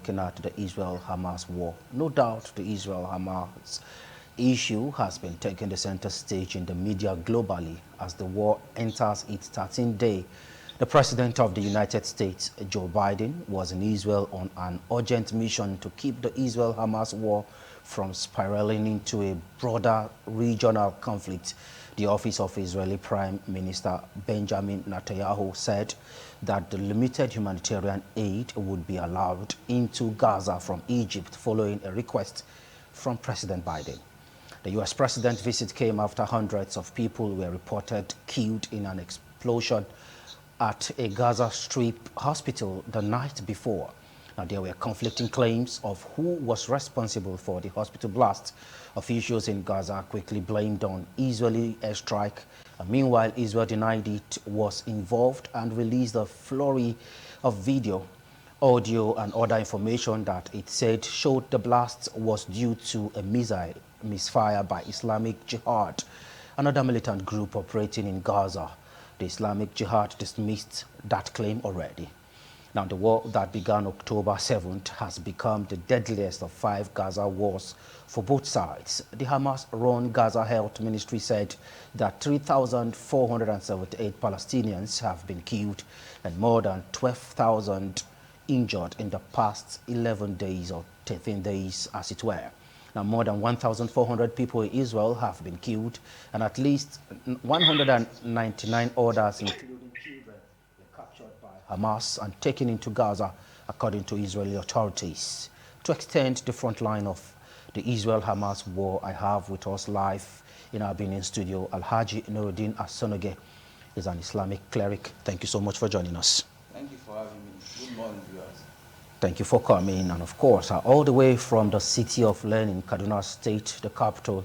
looking at the Israel-Hamas war. No doubt the Israel-Hamas issue has been taking the center stage in the media globally as the war enters its 13th day. The President of the United States, Joe Biden, was in Israel on an urgent mission to keep the Israel-Hamas war from spiraling into a broader regional conflict. The office of Israeli Prime Minister Benjamin Netanyahu said that the limited humanitarian aid would be allowed into Gaza from Egypt following a request from President Biden. The U.S. President's visit came after hundreds of people were reported killed in an explosion at a Gaza Strip hospital the night before. Now, there were conflicting claims of who was responsible for the hospital blast. Officials in Gaza quickly blamed on Israeli airstrike. Meanwhile, Israel denied it was involved and released a flurry of video, audio, and other information that it said showed the blast was due to a missile misfire by Islamic Jihad, another militant group operating in Gaza. The Islamic Jihad dismissed that claim already. Now, the war that began October 7th has become the deadliest of 5 Gaza wars for both sides. The Hamas-run Gaza Health Ministry said that 3,478 Palestinians have been killed and more than 12,000 injured in the past 11 days or 13 days, as it were. Now, more than 1,400 people in Israel have been killed, and at least 199 others, including children, were captured by Hamas and taken into Gaza, according to Israeli authorities. To extend the front line of the Israel-Hamas war, I have with us live in our Benin studio, Alhaji Nuruddin Asonoge is an Islamic cleric. Thank you so much for joining us. Thank you for having me. Good morning, viewers. Thank you for coming, and of course, all the way from the city of learning, Kaduna State, the capital,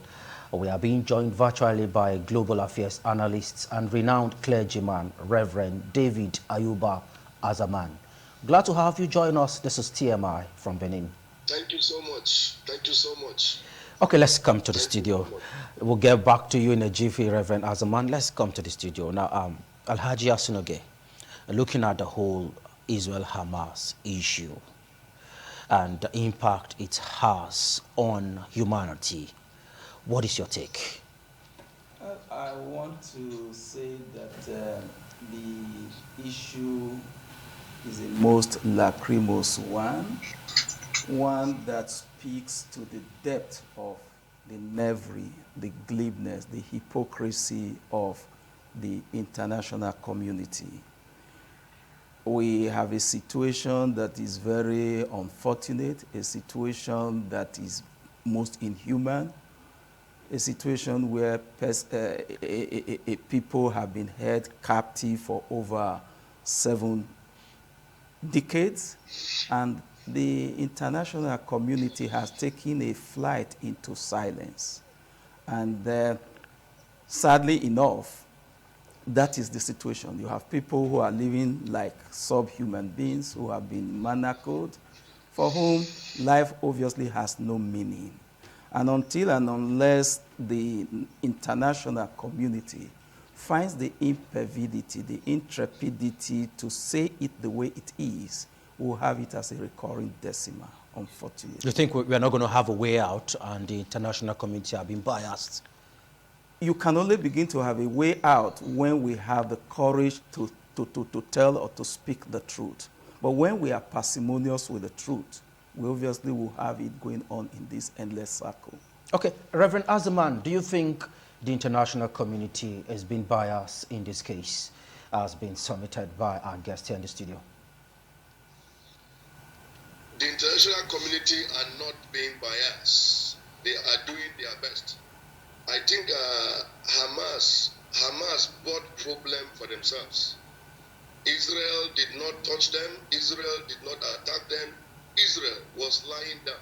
we are being joined virtually by global affairs analysts and renowned clergyman, Reverend David Ayuba Azaman. Glad to have you join us. This is TMI from Benin. Thank you so much. Thank you so much. Okay, let's come to the studio. We'll get back to you in a jiffy, Reverend Azaman. Let's come to the studio. Now, Alhaji Asonoge, looking at the whole Israel-Hamas issue and the impact it has on humanity, what is your take? I want to say that the issue is a most lachrymose one that speaks to the depth of the knavery, the glibness, the hypocrisy of the international community. We have a situation that is very unfortunate, a situation that is most inhuman, a situation where people have been held captive for over 7 decades, and the international community has taken a flight into silence. And sadly enough, that is the situation. You have people who are living like subhuman beings, who have been manacled, for whom life obviously has no meaning. And until and unless the international community finds the impervidity, the intrepidity to say it the way it is, we'll have it as a recurring decimal, unfortunately. You think we're not going to have a way out and the international community have been biased? You can only begin to have a way out when we have the courage to tell or to speak the truth. But when we are parsimonious with the truth, we obviously will have it going on in this endless circle. Okay, Reverend Azaman, do you think the international community has been biased in this case, as been submitted by our guest here in the studio? The international community are not being biased. They are doing their best. I think Hamas brought problem for themselves. Israel did not touch them. Israel did not attack them. Israel was lying down,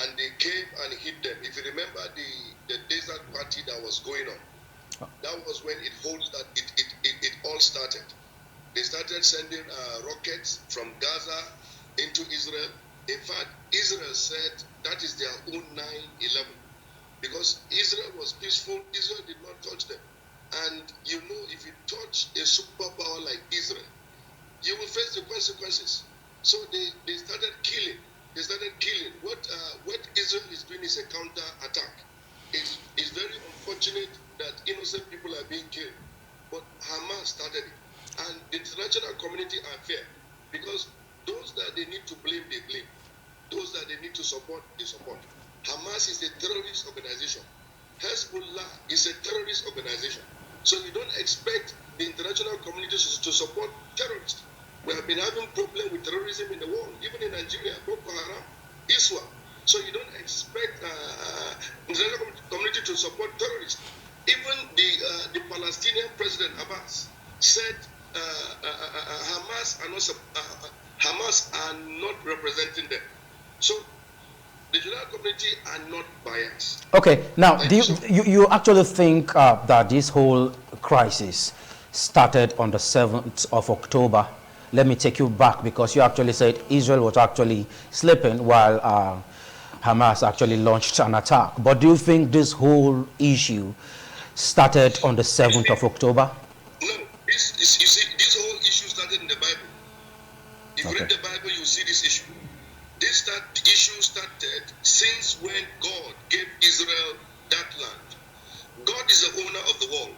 and they came and hit them. If you remember the desert party that was going on, that was when it all started. They started sending rockets from Gaza into Israel. In fact, Israel said that is their own 9/11. Because Israel was peaceful, Israel did not touch them. And you know, if you touch a superpower like Israel, you will face the consequences. So they started killing. They started killing. What Israel is doing is a counter attack. It's very unfortunate that innocent people are being killed, but Hamas started it, and the international community are fair, because those that they need to blame, they blame. Those that they need to support, they support. Hamas is a terrorist organization. Hezbollah is a terrorist organization. So you don't expect the international community to support terrorists. We have been having problems with terrorism in the world, even in Nigeria, Boko Haram, ISWA. So you don't expect international community to support terrorists. Even the Palestinian president Abbas said Hamas are not representing them. So the general community are not biased. Okay, now do you actually think that this whole crisis started on the 7th of October? Let me take you back, because you actually said Israel was actually sleeping while Hamas actually launched an attack. But do you think this whole issue started on the 7th of October? No, you see, this whole issue started in the Bible. If you read the Bible, you see this issue. The issue started since when God gave Israel that land. God is the owner of the world.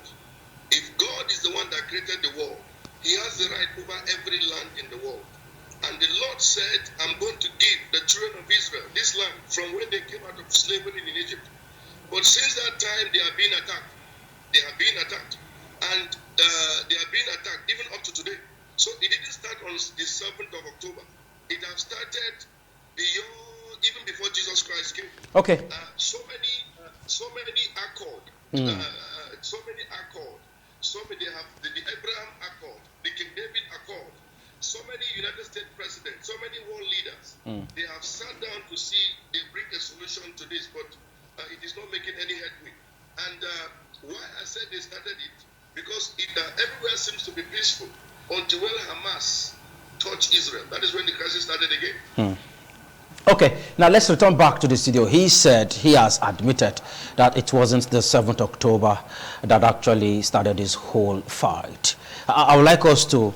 If God is the one that created the world, he has the right over every land in the world. And the Lord said, I'm going to give the children of Israel this land from when they came out of slavery in Egypt. But since that time, they have been attacked. They have been attacked. And they have been attacked even up to today. So it didn't start on the 7th of October. It has started beyond, even before Jesus Christ came. Okay. So many accord. So many accord. So many, they have the Abraham Accord, the King David Accord. So many United States presidents, so many world leaders, they have sat down to see they bring a solution to this, but it is not making any headway. And why I said they started it, because everywhere seems to be peaceful until when Hamas touched Israel. That is when the crisis started again. Okay, now let's return back to the studio. He said he has admitted that it wasn't the 7th October that actually started this whole fight. I would like us to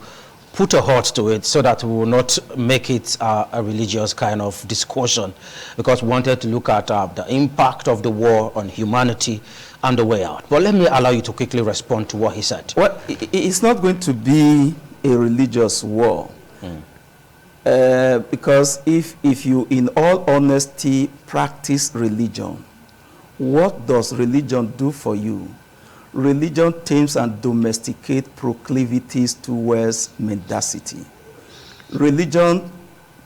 put a halt to it so that we will not make it a religious kind of discussion, because we wanted to look at the impact of the war on humanity and the way out. But let me allow you to quickly respond to what he said. Well, it's not going to be a religious war. Because if you, in all honesty, practice religion, what does religion do for you? Religion tames and domesticates proclivities towards mendacity. Religion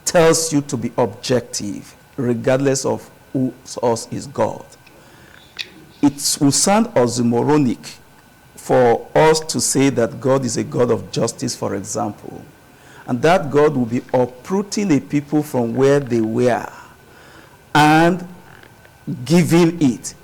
tells you to be objective, regardless of whose source is God. It will sound oxymoronic for us to say that God is a God of justice, for example, and that God will be uprooting a people from where they were and giving it.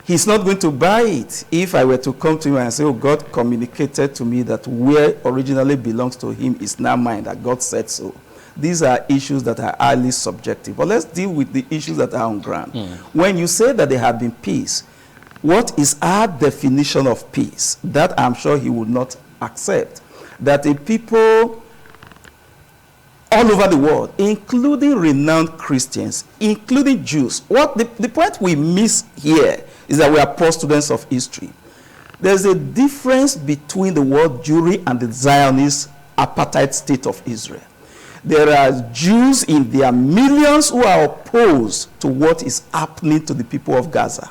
He's not going to buy it. If I were to come to him and say, oh, God communicated to me that where originally belongs to him is now mine, that God said so. These are issues that are highly subjective. But let's deal with the issues that are on ground. When you say that there have been peace, what is our definition of peace? That I'm sure he would not accept. That a people all over the world, including renowned Christians, including Jews. The point we miss here is that we are poor students of history. There's a difference between the world Jewry and the Zionist apartheid state of Israel. There are Jews in their millions who are opposed to what is happening to the people of Gaza.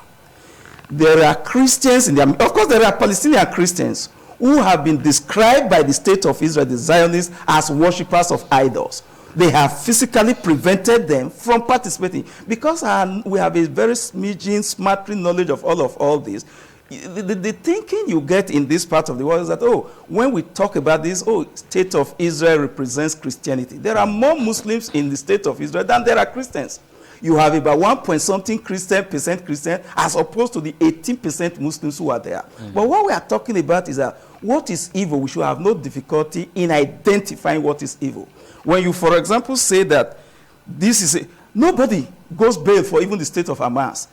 There are Christians in their, of course there are Palestinian Christians who have been described by the state of Israel, the Zionists, as worshippers of idols. They have physically prevented them from participating. Because we have a very smidgen, smattering knowledge of all this, the thinking you get in this part of the world is that, oh, when we talk about this, oh, state of Israel represents Christianity. There are more Muslims in the state of Israel than there are Christians. You have about 1.something percent Christian as opposed to the 18% Muslims who are there. But what we are talking about is that what is evil, we should have no difficulty in identifying what is evil. When you, for example, say that this is nobody goes bail for even the state of Hamas.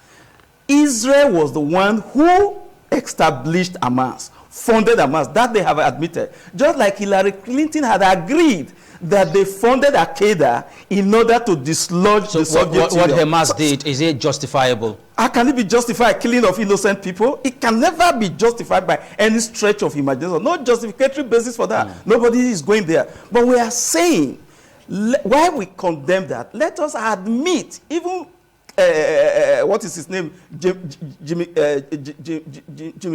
Israel was the one who established Hamas. funded Hamas. That they have admitted. Just like Hillary Clinton had agreed that they funded Al-Qaeda in order to dislodge the Soviet Union. What Hamas so, did, is it justifiable? How can it be justified, killing of innocent people? It can never be justified by any stretch of imagination. No justificatory basis for that. Nobody is going there. But we are saying, why we condemn that, let us admit, even, what is his name, Jimmy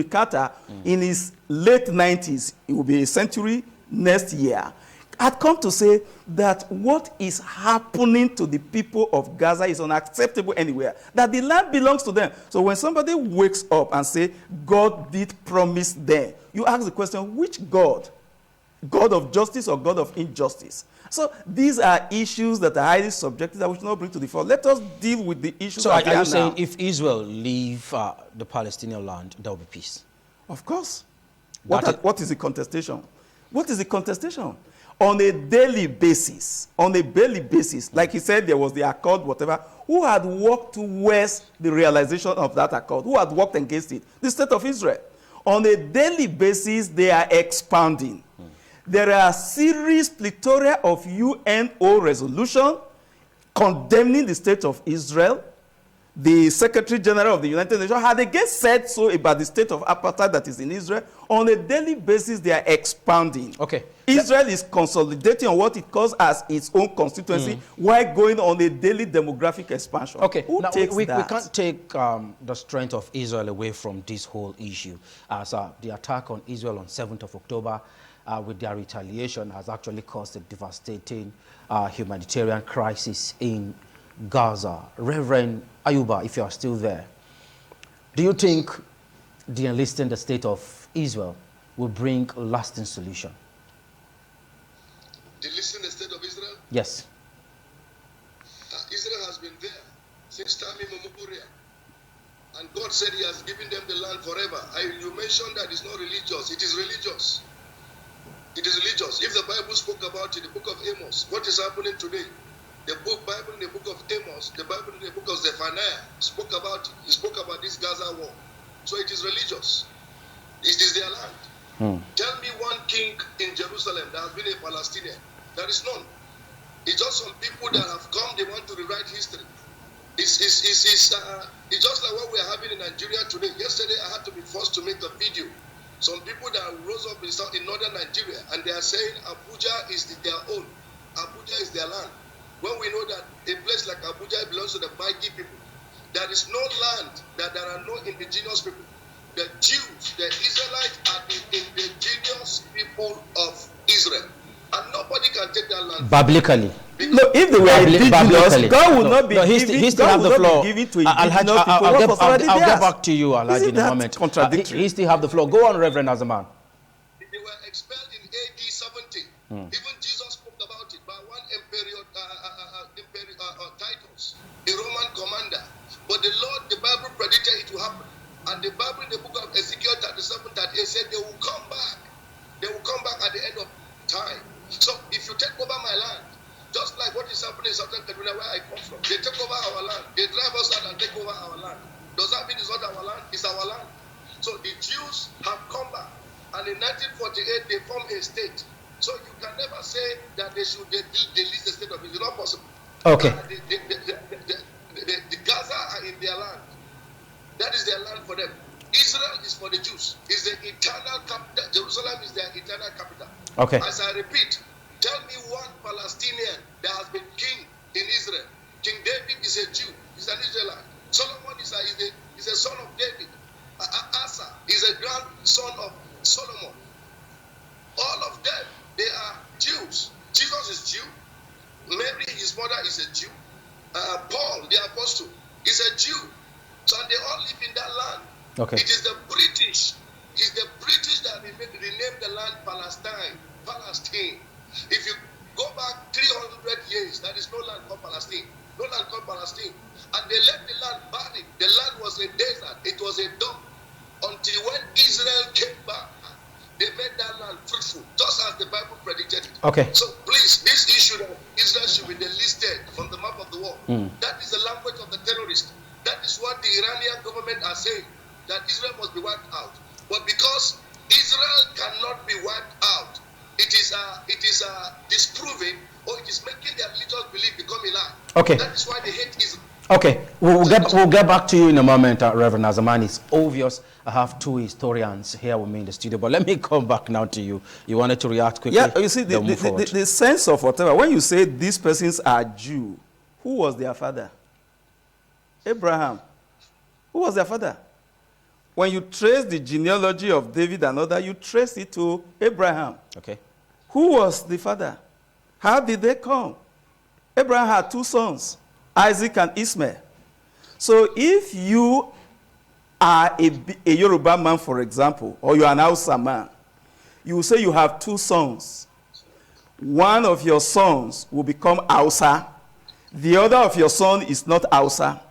Carter, in his late 90s, it will be a century next year, had come to say that what is happening to the people of Gaza is unacceptable anywhere, that the land belongs to them. So when somebody wakes up and say, God did promise them, you ask the question, which God? God of justice or God of injustice? So these are issues that are highly subjective that we should not bring to the fore. Let us deal with the issues. So are you saying if Israel leave the Palestinian land, there will be peace? Of course. What is the contestation? What is the contestation? On a daily basis, like he said, there was the accord, whatever, who had worked towards the realization of that accord? Who had worked against it? The state of Israel. On a daily basis, they are expanding. There are a series, plethora of UNO resolutions condemning the state of Israel. The Secretary General of the United Nations had again said so about the state of apartheid that is in Israel. On a daily basis, they are expanding. Okay. Israel is consolidating on what it calls as its own constituency while going on a daily demographic expansion. Okay. Who now, takes we that? can't take the strength of Israel away from this whole issue, as the attack on Israel on 7th of October with their retaliation has actually caused a devastating humanitarian crisis in Gaza. Reverend Ayuba, if you are still there, do you think de-enlisting the state of Israel will bring a lasting solution? De-enlisting the state of Israel? Yes. Israel has been there since time immemorial. And God said he has given them the land forever. You mentioned that it's not religious. It is religious. It is religious. If the Bible spoke about it, the book of Amos, what is happening today? The Bible in the book of Amos, the Bible in the book of Zephaniah spoke about it. He spoke about this Gaza war. So it is religious. It is their land. Tell me one king in Jerusalem that has been a Palestinian. There is none. It's just some people that have come, they want to rewrite history. It's just like what we are having in Nigeria today. Yesterday, I had to be forced to make a video. Some people that rose up in northern Nigeria, and they are saying Abuja is their own. Abuja is their land. When we know that a place like Abuja belongs to the Bagi people, there is no land that there are no indigenous people. The Jews, the Israelites are the indigenous people of Israel. And nobody can take that land. Biblically. No, if they were indigenous, God would not be giving to indigenous people. I'll get back to you, Alhaji, in a moment. Contradictory? He still have the floor. Go on, Reverend Azaman. They were expelled in AD 70. Even Jesus spoke about it by one emperor Titus, a Roman commander. But the Bible predicted it will happen. And the Bible in the book of Ezekiel 37, 38 said they will come back. They will come back at the end of time. So if you take over my land, just like what is happening in Southern Kaduna where I come from, they take over our land. They drive us out and take over our land. Does that mean it's not our land? It's our land. So the Jews have come back. And in 1948, they formed a state. So you can never say that they should delete the state of Israel. It's not possible. Okay. The Gaza are in their land. That is their land for them. Israel is for the Jews. It's the eternal capital. Jerusalem is their eternal capital. Okay. As I repeat, tell me one Palestinian that has been king in Israel. King David is a Jew. He's an Israelite. Solomon is a son of David. Asa is a grandson of Solomon. All of them, they are Jews. Jesus is Jew. Mary, his mother, is a Jew. Paul, the apostle, is a Jew. So they all live in that land. Okay. It is the British. It's the British that renamed the land Palestine. If you go back 300 years, there is no land called Palestine. No land called Palestine. And they left the land barren. The land was a desert. It was a dump. Until when Israel came back, they made that land fruitful, just as the Bible predicted it. Okay. So please, this issue that Israel should be delisted from the map of the world, that is the language of the terrorists. That is what the Iranian government are saying, that Israel must be wiped out. But because Israel cannot be wiped out. It is disproving, or it is making their religious belief become a lie. Okay. That is why they hate Israel. Okay, we'll get back to you in a moment, Reverend Azaman. It's obvious I have two historians here with me in the studio, but let me come back now to you. You wanted to react quickly? Yeah, you see, the sense of whatever, when you say these persons are Jew, who was their father? Abraham. Who was their father? When you trace the genealogy of David and other, you trace it to Abraham. Okay. Who was the father? How did they come? Abraham had two sons, Isaac and Ishmael. So if you are a Yoruba man, for example, or you're an Hausa man, you will say you have two sons. One of your sons will become Hausa. The other of your son is not Hausa.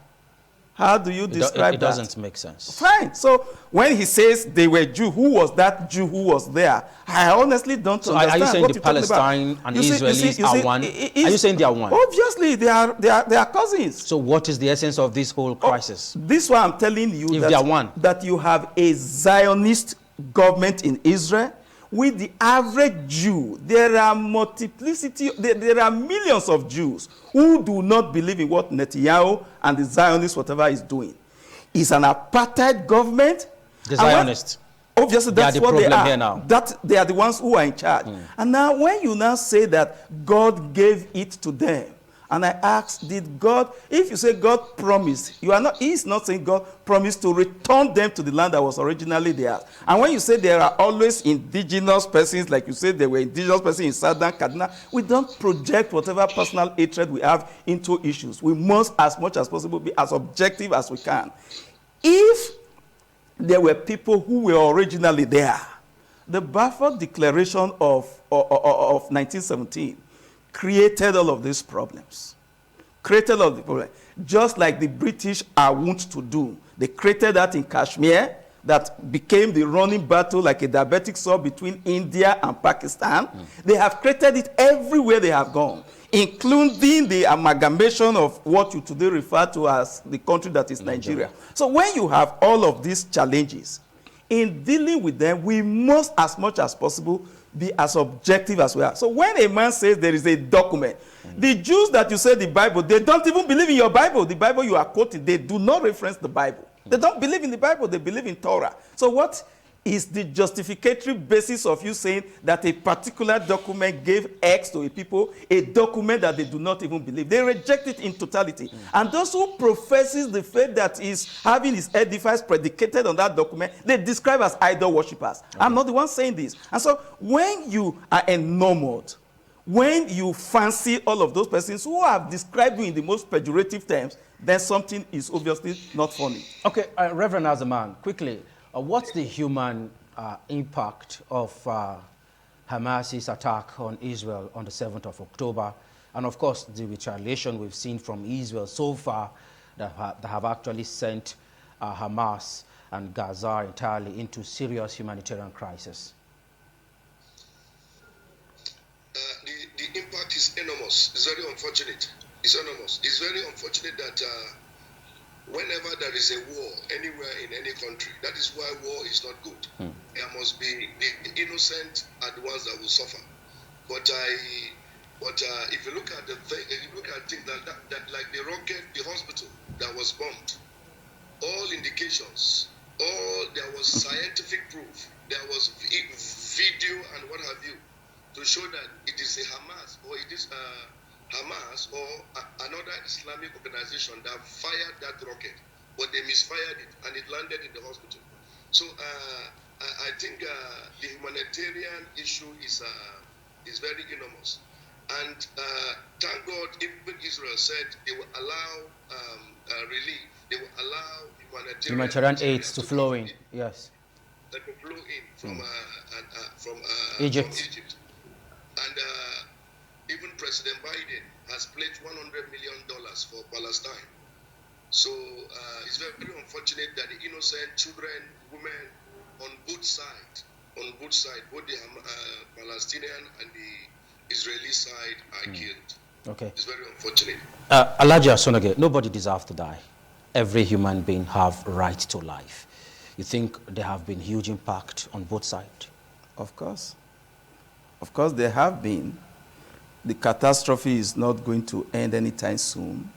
How do you describe that? It doesn't make sense. Fine. So when he says they were Jew, who was that Jew who was there? I honestly don't understand. Are you saying what the you're talking Palestine about. and Israelis are one? Are you saying they are one? Obviously, they are cousins. So what is the essence of this whole crisis? This is why I'm telling you If they are one. that you have a Zionist government in Israel. With the average Jew, there are there are millions of Jews who do not believe in what Netanyahu and the Zionists, whatever, is doing. It's an apartheid government. The Zionists. Obviously, that's what they are. Here now. That they are the ones who are in charge. And now, when you now say that God gave it to them, and I ask, did God, if you say God promised, he's not saying God promised to return them to the land that was originally theirs. And when you say there are always indigenous persons, like you said there were indigenous persons in Southern Kaduna, we don't project whatever personal hatred we have into issues. We must, as much as possible, be as objective as we can. If there were people who were originally there, the Balfour Declaration of 1917 created all of these problems. Created all of the problems. Just like the British are wont to do. They created that in Kashmir, that became the running battle like a diabetic sore between India and Pakistan. They have created it everywhere they have gone, including the amalgamation of what you today refer to as the country that is Nigeria. So when you have all of these challenges, in dealing with them, we must, as much as possible, be as objective as we are. So when a man says there is a document, the Jews that you say the Bible, they don't even believe in your Bible. The Bible you are quoting, they do not reference the Bible. They don't believe in the Bible, they believe in Torah. So what is the justificatory basis of you saying that a particular document gave X to a people, a document that they do not even believe? They reject it in totality. And those who professes the faith that is having his edifice predicated on that document, they describe as idol worshippers. Okay. I'm not the one saying this. And so when you are enamored, when you fancy all of those persons who have described you in the most pejorative terms, then something is obviously not funny. Okay, Reverend Azaman, quickly, what's the human impact of Hamas's attack on Israel on the 7th of October? And of course, the retaliation we've seen from Israel so far that have actually sent Hamas and Gaza entirely into serious humanitarian crisis. The impact is enormous. It's very unfortunate. It's enormous. It's very unfortunate that whenever there is a war anywhere in any country, that is why war is not good. There must be the innocent are the ones that will suffer. But if you look at the thing, if you look at things that like the rocket, the hospital that was bombed, all indications, there was scientific proof, there was video and what have you, to show that it is a Hamas or it is Hamas or another Islamic organization that fired that rocket, but they misfired it and it landed in the hospital. So I think the humanitarian issue is very enormous. And thank God, even Israel said they will allow relief, they will allow humanitarian aids to flow in. Yes. That will flow in from Egypt. And even President Biden has pledged $100 million for Palestine. So it's very, very unfortunate that the innocent children, women on both sides, both the Palestinian and the Israeli side are killed. Okay. It's very unfortunate. Alhaji Asonage, nobody deserves to die. Every human being have right to life. you think there have been huge impact on both sides? Of course. Of course, there have been. The catastrophe is not going to end anytime soon.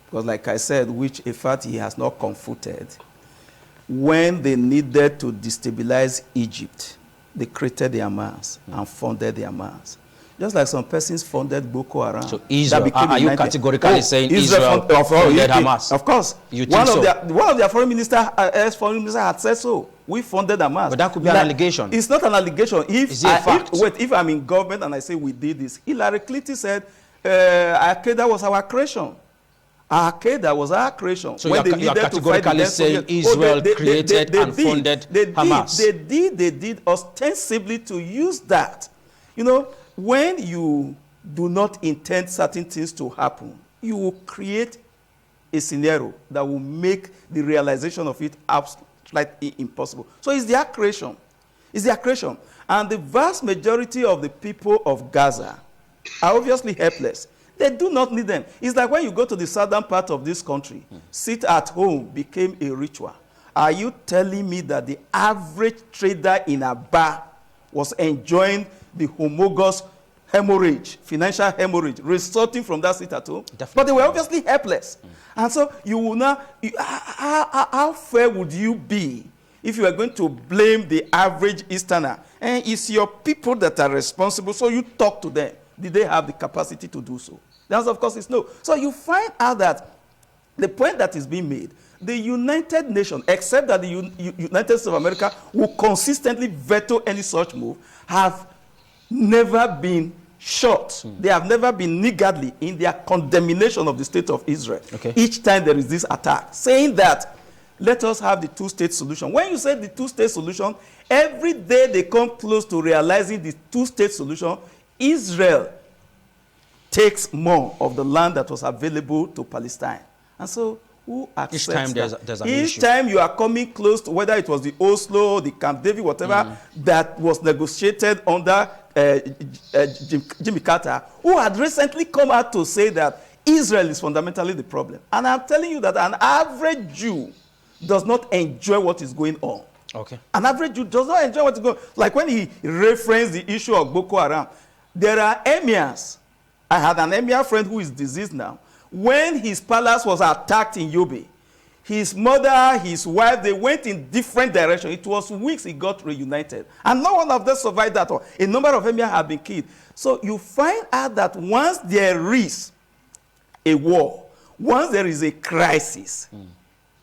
Because like I said, which a fact he has not confuted, when they needed to destabilize Egypt, they created the Hamas and funded the Hamas. Just like some persons funded Boko Haram. So Israel, are you categorically saying Israel funded Hamas? Of course. You think so? One of their foreign minister had said so. We funded Hamas. But that could be an allegation. It's not an allegation. Is it a fact? If I'm in government and I say we did this, Hillary Clinton said, Al-Qaeda was our creation. Al-Qaeda was our creation. So you're categorically saying Israel created and funded Hamas? They did ostensibly to use that. You know, when you do not intend certain things to happen, you will create a scenario that will make the realization of it slightly impossible. So it's their creation. It's their creation. And the vast majority of the people of Gaza are obviously helpless. They do not need them. It's like when you go to the southern part of this country, sit at home became a ritual. Are you telling me that the average trader in a bar was enjoying the homologous hemorrhage, financial hemorrhage, resulting from that sit at home? Definitely. But they were obviously helpless. And so you will now, how fair would you be if you are going to blame the average Easterner? And it's your people that are responsible, so you talk to them. Did they have the capacity to do so? The answer, of course, is no. So you find out that the point that is being made, the United Nations, except that the United States of America will consistently veto any such move, have never been short. They have never been niggardly in their condemnation of the state of Israel. Okay. Each time there is this attack, saying that, let us have the two-state solution. When you say the two-state solution, every day they come close to realizing the two-state solution, Israel takes more of the land that was available to Palestine. And so, who accepts each time that? there's an Each issue. time you are coming close to, whether it was the Oslo, the Camp David, whatever, that was negotiated under Jimmy Carter, who had recently come out to say that Israel is fundamentally the problem. And I'm telling you that an average Jew does not enjoy what is going on. Okay. An average Jew does not enjoy what is going on. Like when he referenced the issue of Boko Haram, there are emirs. I had an emir friend who is deceased now. When his palace was attacked in Yobe, his mother, his wife, they went in different directions. It was weeks he got reunited. And no one of them survived that. A number of emirs have been killed. So you find out that once there is a war, once there is a crisis,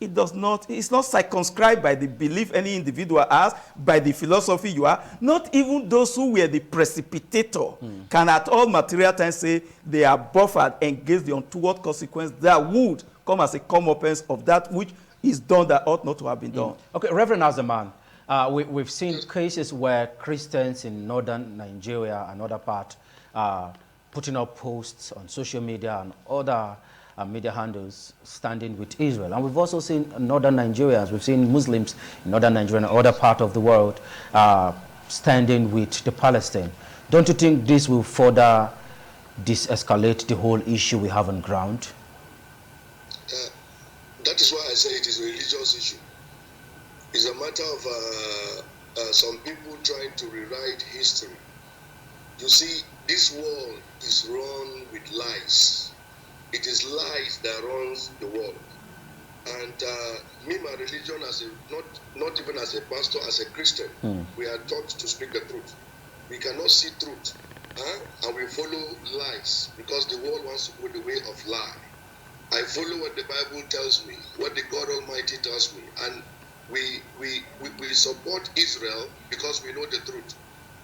it's not circumscribed by the belief any individual has, by the philosophy you are. Not even those who were the precipitator can at all material times say they are buffered against the untoward consequence that would come as a comeuppance of that which is done that ought not to have been done. Okay, Reverend Azaman, we've seen cases where Christians in northern Nigeria and other parts are putting up posts on social media and other media handles standing with Israel. And we've also seen northern Nigerians, we've seen Muslims in northern Nigeria and other part of the world standing with the Palestine. Don't you think this will further de-escalate the whole issue we have on ground? That is why I say it is a religious issue. It's a matter of some people trying to rewrite history. You see, this world is run with lies. It is lies that runs the world. And me, my religion, as a not even as a pastor, as a Christian, we are taught to speak the truth. We cannot see truth, and we follow lies because the world wants to go the way of lie. I follow what the Bible tells me, what the God Almighty tells me, and we support Israel because we know the truth.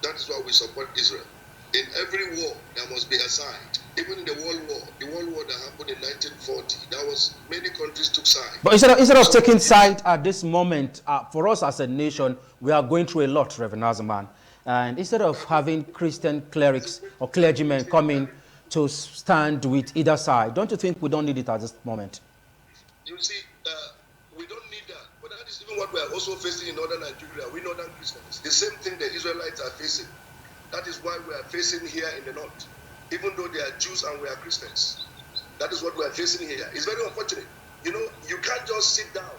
That is why we support Israel. In every war, there must be a side. Even in the World War that happened in 1940, that was many countries took side. But instead of taking side at this moment, for us as a nation, we are going through a lot, Reverend Azaman. And instead of having Christian clerics or clergymen coming to stand with either side, don't you think we don't need it at this moment? You see, we don't need that. But that is even what we are also facing in northern Nigeria. We northern Christians. The same thing the Israelites are facing. That is why we are facing here in the north. Even though they are Jews and we are Christians. That is what we are facing here. It's very unfortunate. You know, you can't just sit down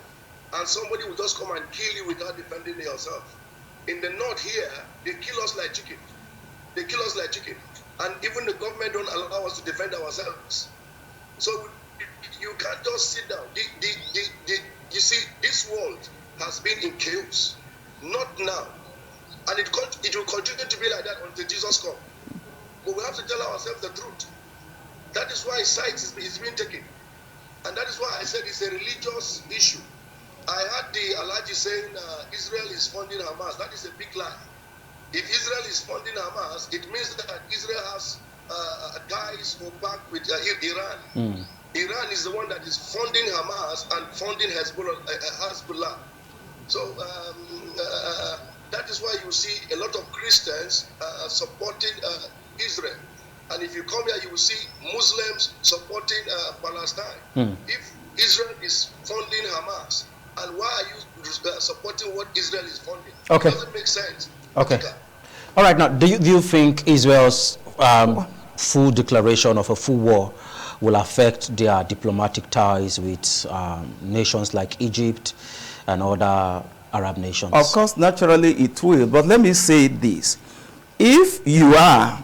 and somebody will just come and kill you without defending yourself. In the north here, they kill us like chicken. They kill us like chicken. And even the government don't allow us to defend ourselves. So you can't just sit down. You see, this world has been in chaos. Not now. And it will continue to be like that until Jesus comes. But we have to tell ourselves the truth. That is why sides is being taken. And that is why I said it's a religious issue. I heard the Alaji saying Israel is funding Hamas. That is a big lie. If Israel is funding Hamas, it means that Israel has ties or back with Iran. Iran is the one that is funding Hamas and funding Hezbollah. So that is why you see a lot of Christians supporting Israel. And if you come here, you will see Muslims supporting Palestine. If Israel is funding Hamas, and why are you supporting what Israel is funding? Okay. It doesn't make sense. Okay. All right. Now, do you think Israel's full declaration of a full war will affect their diplomatic ties with nations like Egypt and other Arab nations? Of course, naturally it will. But let me say this. If you are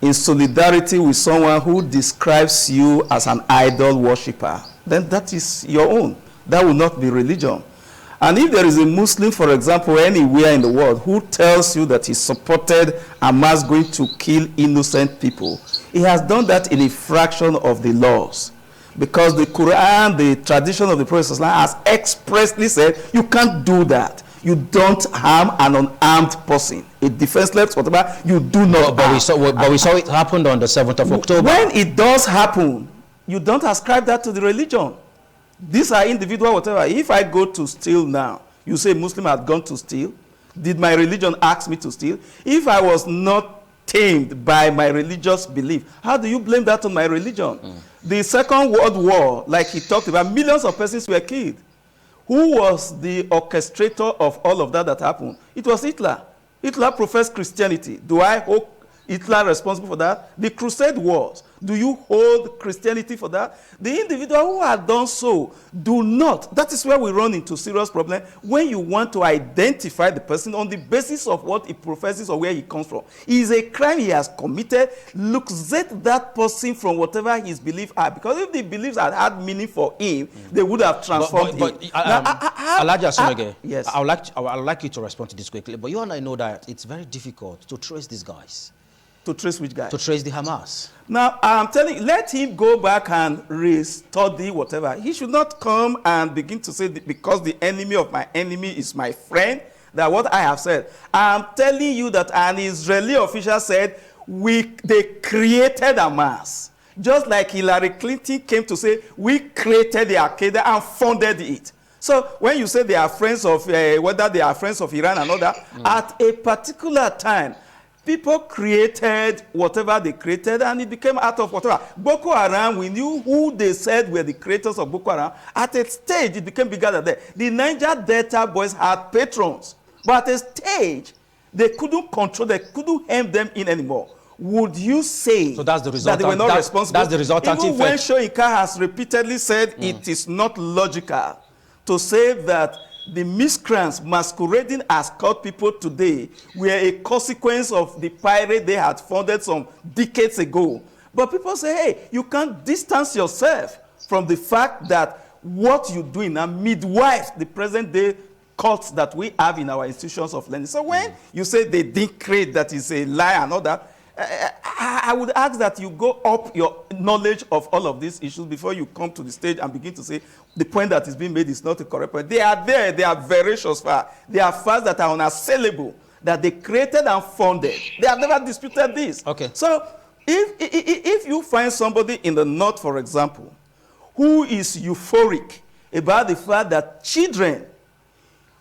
in solidarity with someone who describes you as an idol worshiper, then that is your own. That will not be religion. And if there is a Muslim, for example, anywhere in the world, who tells you that he supported Hamas going to kill innocent people, he has done that in a fraction of the laws. Because the Quran, the tradition of the Prophet has expressly said, you can't do that. You don't harm an unarmed person. A defenseless, whatever, you do not but we saw it happened on the 7th of October. When it does happen, you don't ascribe that to the religion. These are individual, whatever. If I go to steal now, you say Muslim had gone to steal. Did my religion ask me to steal? If I was not tamed by my religious belief, how do you blame that on my religion? The Second World War, like he talked about, millions of persons were killed. Who was the orchestrator of all of that happened? It was Hitler. Hitler professed Christianity. Do I hold Hitler responsible for that? The Crusade Wars. Do you hold Christianity for that? The individual who had done so do not. That is where we run into serious problem when you want to identify the person on the basis of what he professes or where he comes from. It is a crime he has committed. Locate that person from whatever his beliefs are. Because if the beliefs had meaning for him, they would have transformed him. Alhaji Asunege, yes. I would like you to respond to this quickly. But you and I know that it's very difficult to trace these guys. To trace which guy? To trace the Hamas. Now, I'm telling you, let him go back and restudy whatever. He should not come and begin to say, because the enemy of my enemy is my friend, that what I have said. I'm telling you that an Israeli official said, they created Hamas. Just like Hillary Clinton came to say, we created the Al-Qaeda and funded it. So when you say they are friends of, whether they are friends of Iran and all that, at a particular time, people created whatever they created, and it became out of whatever. Boko Haram, we knew who they said were the creators of Boko Haram. At a stage, it became bigger than that. The Niger Delta boys had patrons, but at a stage, they couldn't control, they couldn't hem them in anymore. Would you say so that's the result, that they were not responsible? That's the resultant Even effect. when Shoika has repeatedly said it is not logical to say that the miscreants masquerading as cult people today were a consequence of the pirate they had founded some decades ago. But people say, hey, you can't distance yourself from the fact that what you're doing now midwife the present day cults that we have in our institutions of learning. So when you say they didn't create, that is a lie and all that, I would ask that you go up your knowledge of all of these issues before you come to the stage and begin to say the point that is being made is not a correct point. They are there. They are veracious facts. They are facts that are unassailable, that they created and funded. They have never disputed this. Okay. So if you find somebody in the north, for example, who is euphoric about the fact that children,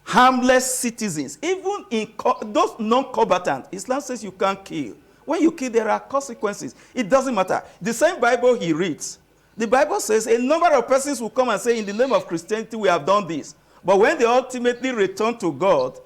harmless citizens, even in those non-combatants, Islam says you can't kill. When you kill, there are consequences. It doesn't matter. The same Bible he reads, the Bible says a number of persons will come and say, in the name of Christianity, we have done this. But when they ultimately return to God,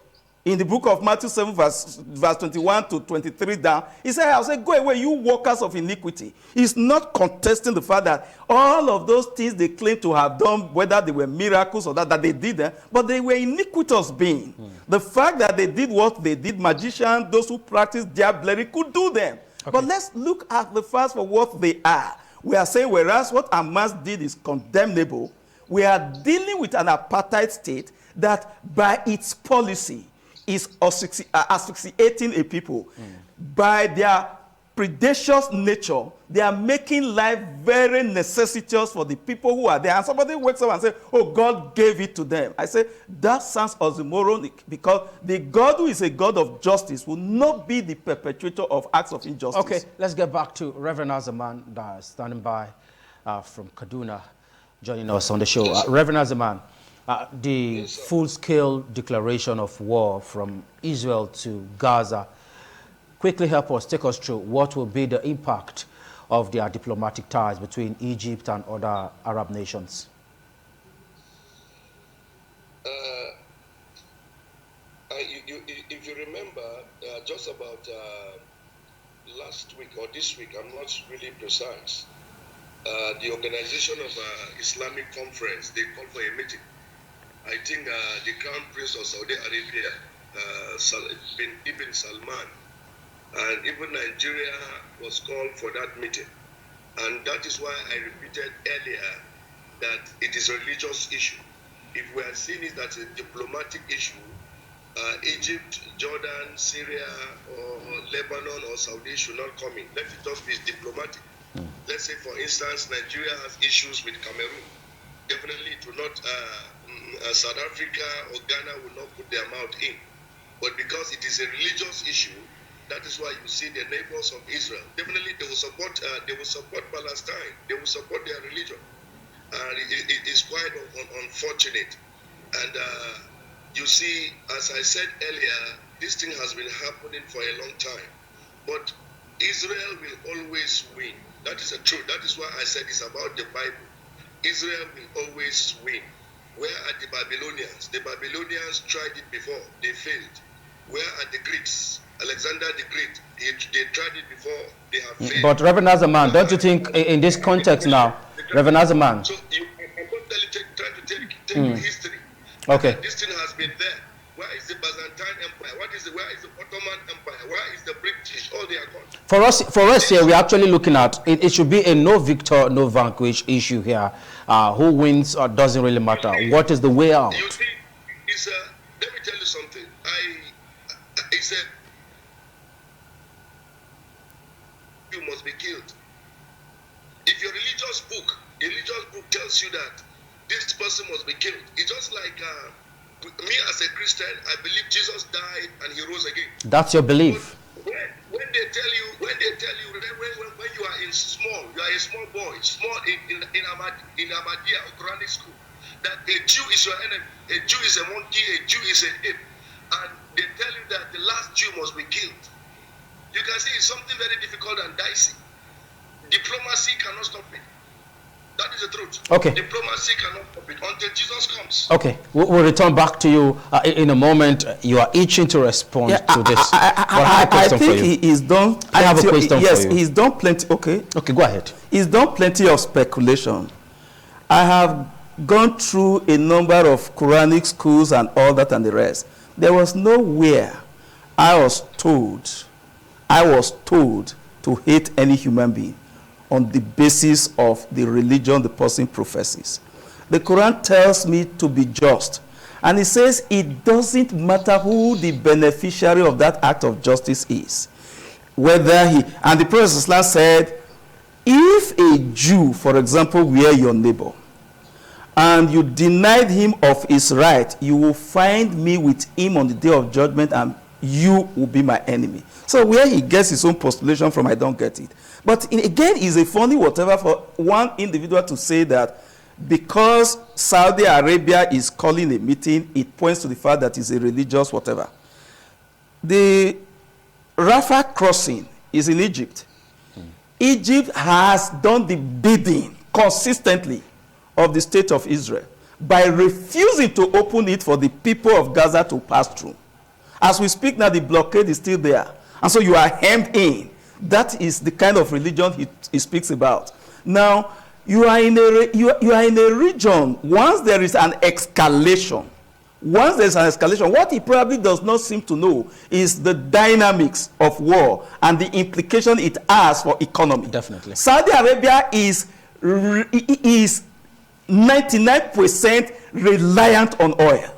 In the book of Matthew 7, verse 21 to 23 down, he said, I'll say, go away, you workers of iniquity. He's not contesting the fact that all of those things they claim to have done, whether they were miracles or that they did them, but they were iniquitous beings. The fact that they did what they did, magicians, those who practice diablerie could do them. Okay. But let's look at the facts for what they are. We are saying, whereas what Hamas did is condemnable, we are dealing with an apartheid state that by its policy is asphyxiating a people. By their predacious nature, they are making life very necessitous for the people who are there. And somebody wakes up and says, oh, God gave it to them. I say, that sounds oxymoronic, because the God who is a God of justice will not be the perpetrator of acts of injustice. Okay, let's get back to Reverend Azaman, standing by from Kaduna, joining us on the show. Reverend Azaman, the full-scale declaration of war from Israel to Gaza, quickly help us, take us through what will be the impact of their diplomatic ties between Egypt and other Arab nations. If you remember, just about last week or this week, I'm not really precise, the Organization of Islamic Conference, they called for a meeting. I think the Crown Prince of Saudi Arabia, Ibn Salman, and even Nigeria was called for that meeting. And that is why I repeated earlier that it is a religious issue. If we are seeing it as a diplomatic issue, Egypt, Jordan, Syria, or Lebanon, or Saudi should not come in. Let it just be diplomatic. Let's say, for instance, Nigeria has issues with Cameroon. Definitely it will not, South Africa or Ghana will not put their mouth in. But because it is a religious issue, that is why you see the neighbors of Israel. Definitely they will support Palestine. They will support their religion. And it is quite unfortunate. And you see, as I said earlier, this thing has been happening for a long time. But Israel will always win. That is the truth. That is why I said it's about the Bible. Israel will always win. Where are the Babylonians? The Babylonians tried it before. They failed. Where are the Greeks? Alexander the Great, they tried it before. They have failed. But Reverend Azaman, don't you think in this context now, Reverend Azaman? So I'm not trying to take you history. Okay. This thing has been there. Where is the Byzantine Empire? Where is the Ottoman Empire? Where is the British? Oh, they are gone. For us here, we're actually looking at it should be a no victor, no vanquish issue here. Who wins doesn't really matter. What is the way out? You see, let me tell you something. You must be killed. If your religious book tells you that this person must be killed, it's just like me as a Christian, I believe Jesus died and he rose again. That's your belief. But when they tell you, when you are you are a small boy, small in Ahmadiyya or Quranic school, that a Jew is your enemy, a Jew is a monkey, a Jew is an ape, and they tell you that the last Jew must be killed. You can see it's something very difficult and dicey. Diplomacy cannot stop it. That is the truth. Okay. Diplomacy cannot stop it until Jesus comes. Okay. We'll return back to you in a moment. You are itching to respond to this. I think he is done. I have a question for you. Yes, he's done plenty. Okay. Okay, go ahead. He's done plenty of speculation. I have gone through a number of Quranic schools and all that and the rest. There was nowhere I was told to hate any human being on the basis of the religion the person professes. The Quran tells me to be just. And it says it doesn't matter who the beneficiary of that act of justice is. Whether he, and the Prophet said, if a Jew, for example, were your neighbor, and you denied him of his right, you will find me with him on the day of judgment, and you will be my enemy. So where he gets his own postulation from, I don't get it. But again, it's a funny whatever for one individual to say that because Saudi Arabia is calling a meeting, it points to the fact that it's a religious whatever. The Rafah crossing is in Egypt. Egypt has done the bidding consistently of the state of Israel by refusing to open it for the people of Gaza to pass through. As we speak now, the blockade is still there. And so you are hemmed in. That is the kind of religion he speaks about. Now, you are in a region, once there is an escalation, what he probably does not seem to know is the dynamics of war and the implication it has for economy. Definitely. Saudi Arabia is 99% reliant on oil.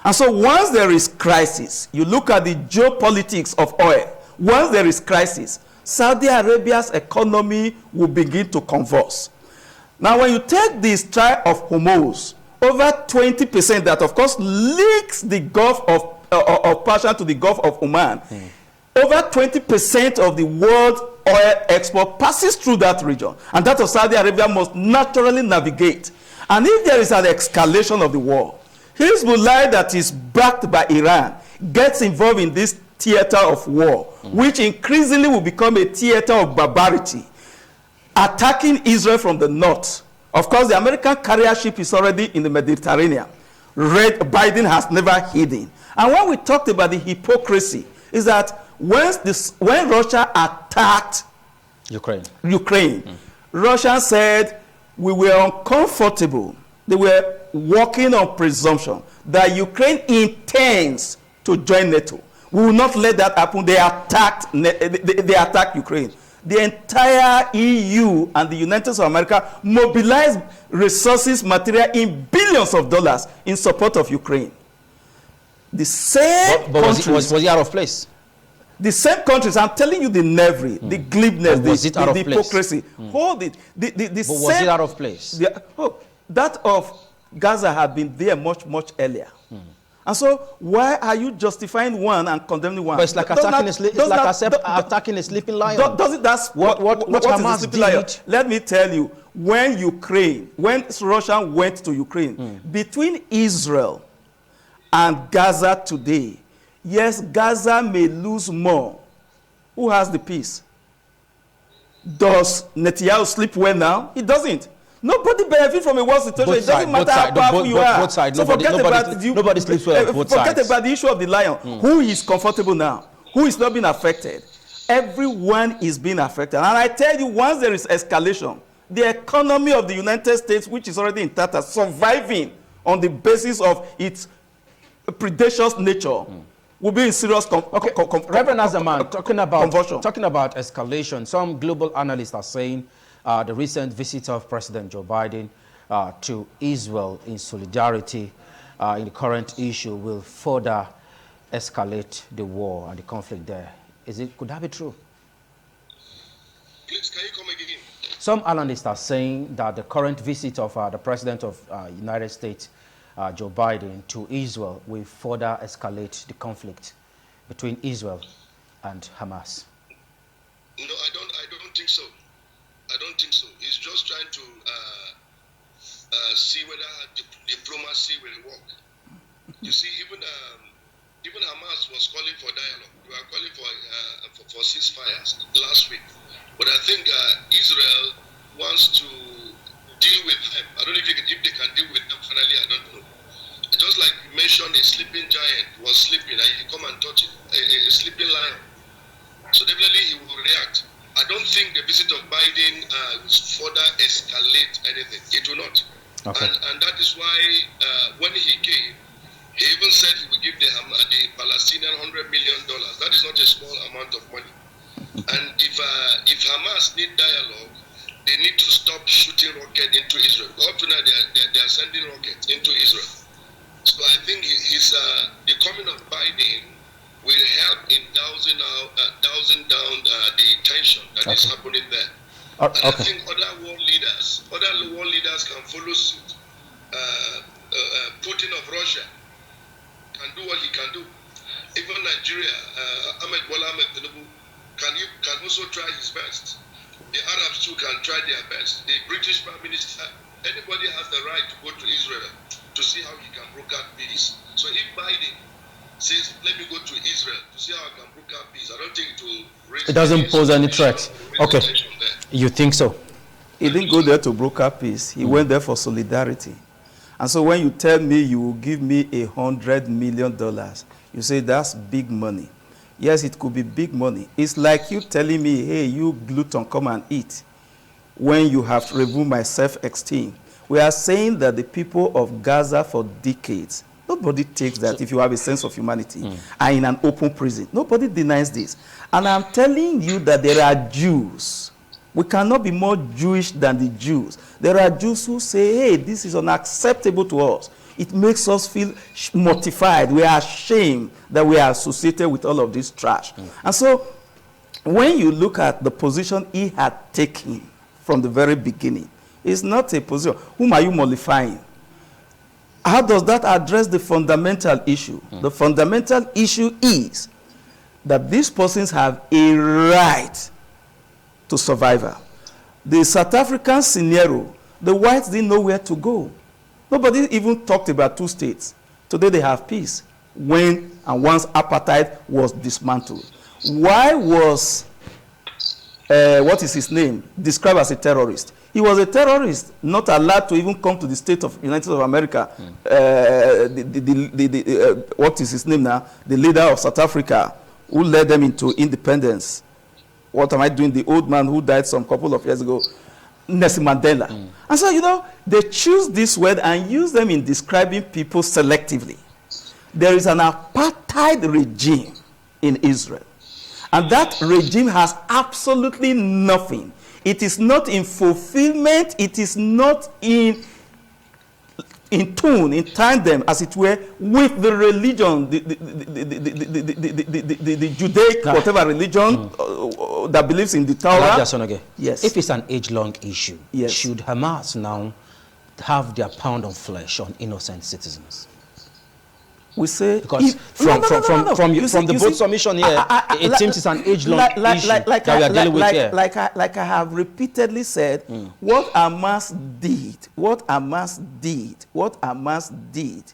And so once there is crisis, you look at the geopolitics of oil. Once there is crisis, Saudi Arabia's economy will begin to convulse. Now, when you take the Strait of Hormuz, over 20% that, of course, links the Gulf of Persian to the Gulf of Oman, over 20% of the world oil export passes through that region. And that of Saudi Arabia must naturally navigate. And if there is an escalation of the war, Hezbollah, that is backed by Iran, gets involved in this theater of war, which increasingly will become a theater of barbarity, attacking Israel from the north. Of course, the American carrier ship is already in the Mediterranean. Biden has never hidden. And when we talked about the hypocrisy, is that when Russia attacked Ukraine, Russia said we were uncomfortable. They were working on presumption that Ukraine intends to join NATO. We will not let that happen. They attacked Ukraine. The entire EU and the United States of America mobilized resources, material in billions of dollars in support of Ukraine. The same countries, was he out of place? The same countries, I'm telling you the knavery, the glibness, the hypocrisy. Hold it. Was it out of place? That of Gaza had been there much, much earlier. And so, why are you justifying one and condemning one? But it's like attacking a sleeping lion. That's what Hamas did. Lion? Let me tell you, when Russia went to Ukraine, between Israel and Gaza today, yes, Gaza may lose more. Who has the peace? Does Netanyahu sleep well now? He doesn't. Nobody benefits from a war situation. It doesn't matter how powerful you are. Both sides. So Nobody sleeps well on both sides. Forget about the issue of the lion. Who is comfortable now? Who is not being affected? Everyone is being affected. And I tell you, once there is escalation, the economy of the United States, which is already in tatters, surviving on the basis of its predacious nature, will be in serious Reverend Azaman, talking about escalation, some global analysts are saying the recent visit of President Joe Biden to Israel in solidarity in the current issue will further escalate the war and the conflict there. Could that be true? Please, can you come again? Some analysts are saying that the current visit of the President of United States, Joe Biden, to Israel will further escalate the conflict between Israel and Hamas. No, I don't think so. I don't think so. He's just trying to see whether diplomacy will work. You see, even Hamas was calling for dialogue. We were calling for ceasefires last week. But I think Israel wants to deal with them. I don't know if they can deal with them finally. I don't know. Just like you mentioned, a sleeping giant was sleeping, and you come and touch it, a sleeping lion. So definitely he will react. I don't think the visit of Biden will further escalate anything. It will not. Okay. And that is why when he came, he even said he would give the Palestinian $100 million. That is not a small amount of money. And if Hamas need dialogue, they need to stop shooting rockets into Israel. Up to now, they are sending rockets into Israel. So I think the coming of Biden will help in dowsing down the tension that is happening there. And I think other world leaders can follow suit. Putin of Russia can do what he can do. Even Nigeria, Ahmed Tinubu can also try his best. The Arabs too can try their best. The British Prime Minister, anybody has the right to go to Israel to see how he can broker peace. So if Biden says, let me go to Israel to see how I can broker peace, I don't think it will raise... It doesn't pose any threat. Okay. You think so? He didn't go there to broker peace. He went there for solidarity. And so when you tell me you will give me $100 million, You say that's big money. Yes, it could be big money. It's like you telling me, hey, you glutton, come and eat when you have removed my self-esteem. We are saying that the people of Gaza for decades, nobody takes that if you have a sense of humanity, are in an open prison. Nobody denies this. And I'm telling you that there are Jews. We cannot be more Jewish than the Jews. There are Jews who say, hey, this is unacceptable to us. It makes us feel mortified. We are ashamed that we are associated with all of this trash. And so when you look at the position he had taken from the very beginning, it's not a position. Whom are you mollifying? How does that address the fundamental issue? The fundamental issue is that these persons have a right to survival. The South African scenario, the whites didn't know where to go. Nobody even talked about two states. Today they have peace when and once apartheid was dismantled. Why was, what is his name, described as a terrorist? He was a terrorist, not allowed to even come to the state of United States of America. What is his name now? The leader of South Africa, who led them into independence. What am I doing? The old man who died some couple of years ago, Nelson Mandela. And so, you know, they choose this word and use them in describing people selectively. There is an apartheid regime in Israel. And that regime has absolutely nothing. It is not in fulfillment. It is not in tune, in tandem, as it were, with the religion, the Judaic, whatever religion that believes in the Torah. Yes. If it's an age-long issue, yes, should Hamas now have their pound of flesh on innocent citizens? We say, because from the boat submission here, it seems it's an age-long issue that we are dealing with here. Like I have repeatedly said, what Hamas did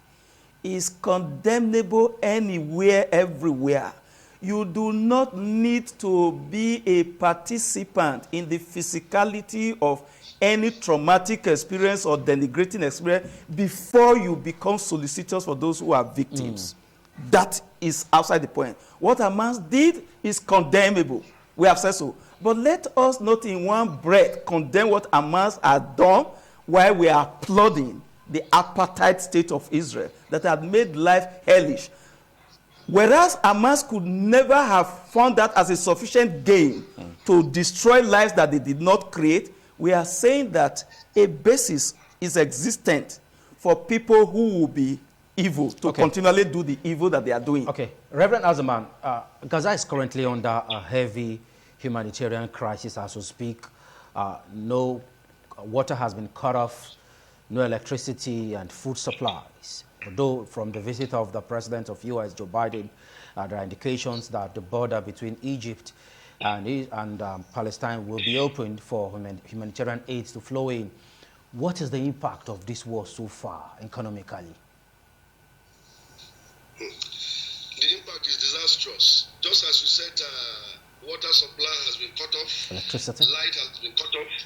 is condemnable anywhere, everywhere. You do not need to be a participant in the physicality of any traumatic experience or denigrating experience before you become solicitors for those who are victims. That is outside the point. What Hamas did is condemnable. We have said so. But let us not in one breath condemn what Hamas has done while we are applauding the apartheid state of Israel that had made life hellish. Whereas Hamas could never have found that as a sufficient gain to destroy lives that they did not create, we are saying that a basis is existent for people who will be evil to continually do the evil that they are doing. Okay, Reverend Azaman, Gaza is currently under a heavy humanitarian crisis as we speak. No water has been cut off, no electricity and food supplies. Although from the visit of the President of US, Joe Biden, there are indications that the border between Egypt and Palestine will be opened for humanitarian aid to flow in. What is the impact of this war so far economically? The impact is disastrous. Just as you said, water supply has been cut off, electricity, light has been cut off.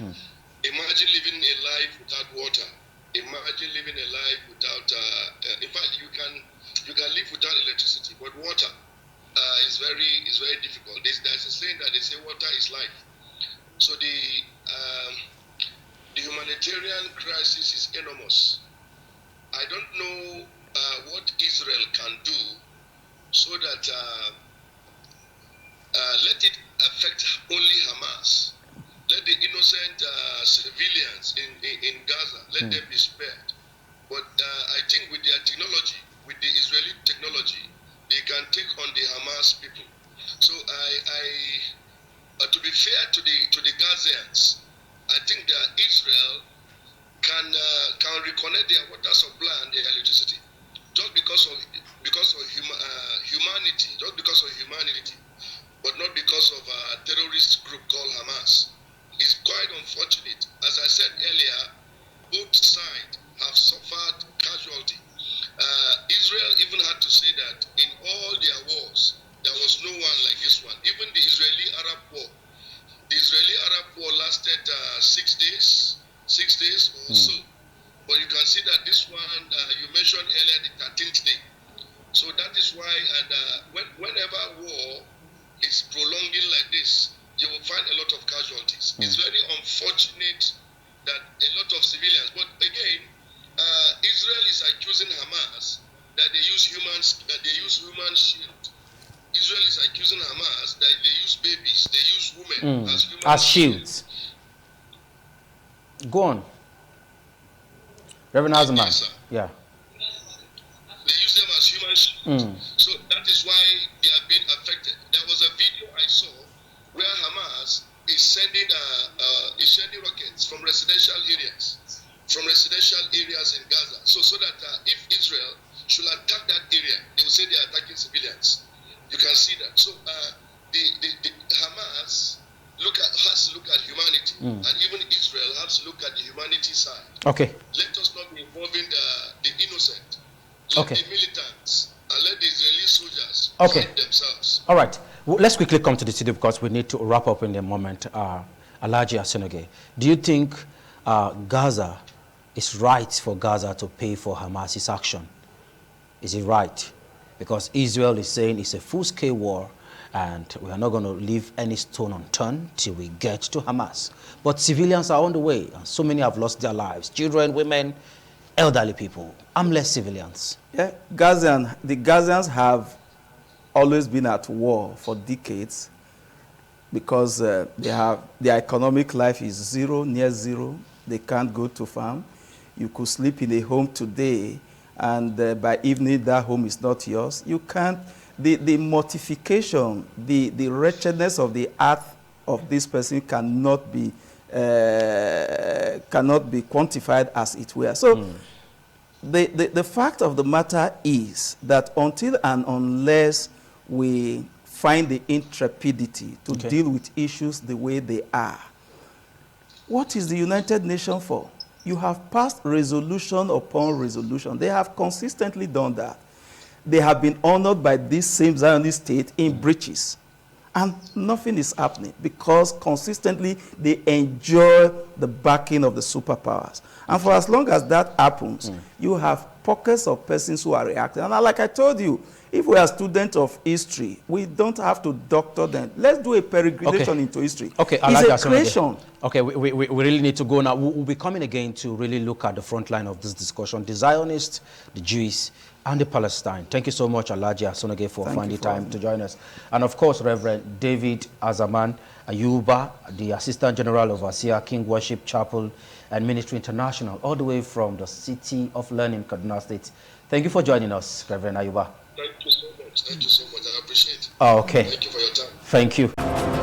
Imagine living a life without water. Imagine living a life without, in fact, you can live without electricity, but water is very difficult. There's a saying that they say water is life. So the humanitarian crisis is enormous. I don't know what Israel can do so that let it affect only Hamas. Let the innocent civilians in Gaza, let them be spared. But I think with their technology, with the Israeli technology, they can take on the Hamas people. So to be fair to the Gazians, I think that Israel can reconnect their water supply and their electricity, just because of humanity, but not because of a terrorist group called Hamas. It's quite unfortunate. As I said earlier, both sides have suffered casualty. Israel even had to say that in all their wars, there was no one like this one. Even the Israeli-Arab war. The Israeli-Arab war lasted 6 days or so. But you can see that this one, you mentioned earlier, the 13th day. So that is why, and whenever war is prolonging like this, you will find a lot of casualties. It's very unfortunate that a lot of civilians, but again, Israel is accusing Hamas that they use human shield. Israel is accusing Hamas that they use babies, they use women as human as shields. Go on. Reverend Azaman. Yes, yeah. They use them as human shields. So that is why they are being affected. There was a video I saw where Hamas is sending rockets from residential areas in Gaza. So that if Israel should attack that area, they will say they are attacking civilians. You can see that. So the Hamas has to look at humanity, and even Israel has to look at the humanity side. Okay. Let us not be involving the innocent. Let Okay. the militants and let the Israeli soldiers Okay. fight themselves. All right. Well, let's quickly come to the city because we need to wrap up in a moment. Alhaji Asonoge, do you think Gaza is right for Gaza to pay for Hamas's action? Is it right? Because Israel is saying it's a full-scale war and we are not going to leave any stone unturned till we get to Hamas. But civilians are on the way and so many have lost their lives. Children, women, elderly people, armless civilians. Yeah, the Gazans have always been at war for decades because their economic life is zero, near zero. They can't go to farm. You could sleep in a home today, and by evening that home is not yours. You can't. The mortification, the wretchedness of the heart of this person cannot be quantified as it were. So. The fact of the matter is that until and unless we find the intrepidity to deal with issues the way they are, what is the United Nations for? You have passed resolution upon resolution. They have consistently done that. They have been honored by this same Zionist state in breaches. And nothing is happening because consistently they enjoy the backing of the superpowers. And for as long as that happens, you have pockets of persons who are reacting. And like I told you, if we are students of history, we don't have to doctor them. Let's do a peregrination into history. Okay, it's a creation. Okay, we really need to go now. We'll be coming again to really look at the front line of this discussion, the Zionists, the Jews, and the Palestine. Thank you so much, Alhaji Asonoge, for finding time to join us. And of course, Reverend David Azaman Ayuba, the Assistant General Overseer, King Worship Chapel and Ministry International, all the way from the City of Learning, Kaduna State. Thank you for joining us, Reverend Ayuba. Thank you so much. Thank you so much. I appreciate it. Okay. Thank you for your time. Thank you.